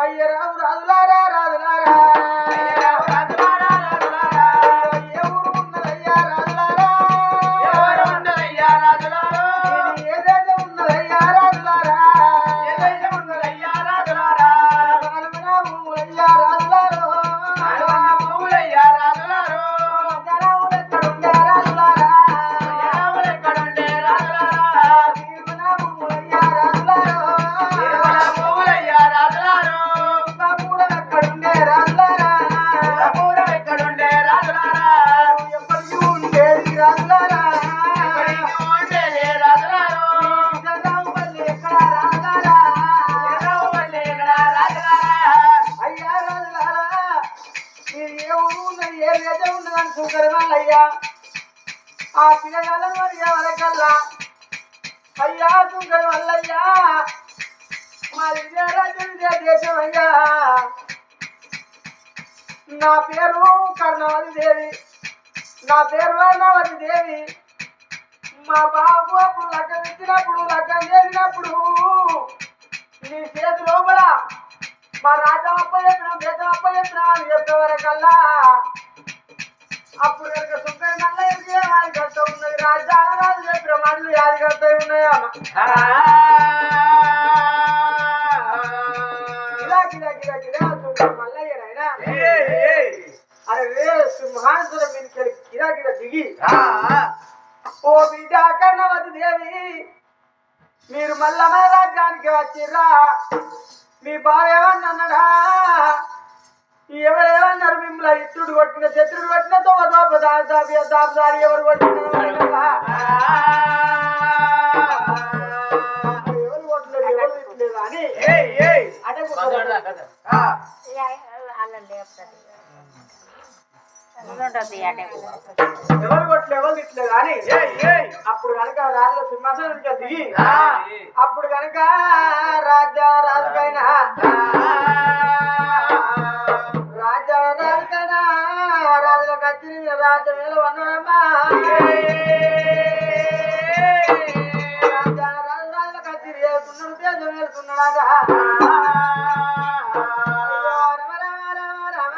అయ్య రాదు రాజులారా రాజులారా ఏ ఊరు ఉన్నదయ్యా రాజులారా ఏ దేశం ఉన్నదయ్యా రాజులారా నాలుగునా భూములయ్యా రాజులారో జనాములెక్కడుండే రాజులారా తీర్పునా భూములయ్యా రాజులారో బాబూడెక్కడుండే రాజులారా ఎప్పటికీ ఉండేది రాజులారా జనాముపల్లి ఎక్కడ రాజులారా అయ్యా రాజులారా మీరు ఏ ఊరు ఉన్నది ఏ దేశం ఉన్నదని చూసారు వాళ్ళయ్యా ఆ పిల్లగాళ్ళను అడిగే వరకల్లా అయ్యా చూసారు వాళ్ళయ్యా మా విజయరాజ్యం ఇదే దేశం అయ్యా నా పేరు కర్ణవతి దేవి నా పేరు వర్ణవతి దేవి మా బాబు అప్పుడు లగ్గం ఇచ్చినప్పుడు లగ్గం చేసినప్పుడు నీ చేతి లోపల మా రాజ్యం అప్ప చెప్పినాం దేశం అప్ప చెప్పినాం అని చెప్పే వరకల్లా అప్పుడు కనుక సుంకరి నల్ల యాదిగట్ట ఉన్నది రాజ్యాల రాజు చెప్పిన మాటలు యాదిగట్ట ఉన్నాయా గిరా గిరా గిరా గిరా సుంకరి మల్లయ్యనైనా అరే రే సింహాసనం మీదకి గిరా గిరా దిగి ఓ బిడ్డ కర్ణవతి దేవి మీరు మళ్ళా మన రాజ్యానికి వచ్చిర్రా మీ బావ ఏమన్నా అన్నాడా ఎవరేమన్నారు మిమ్మల్ని ఇట్టుడు కొట్టిన శత్రుడు కొట్టిన దాపదారి ఎవరు కొట్టిన ఎవరు కొట్టలేదు ఎవరు తిట్టలేదు అని అంటే ఎవరు కొట్టలే ఎవరు తిట్టలేదు అని అప్పుడు కనుక రాజుల సింహాసనానికి దిగి అప్పుడు కనుక రాజుకైనా రాజుల కచ్చి రాజ వేల వన్నడమ్మా రాజుల కచ్చి వేస్తున్నాడు దేశం వేస్తున్నాడా రామ రామ రామ రామ రామ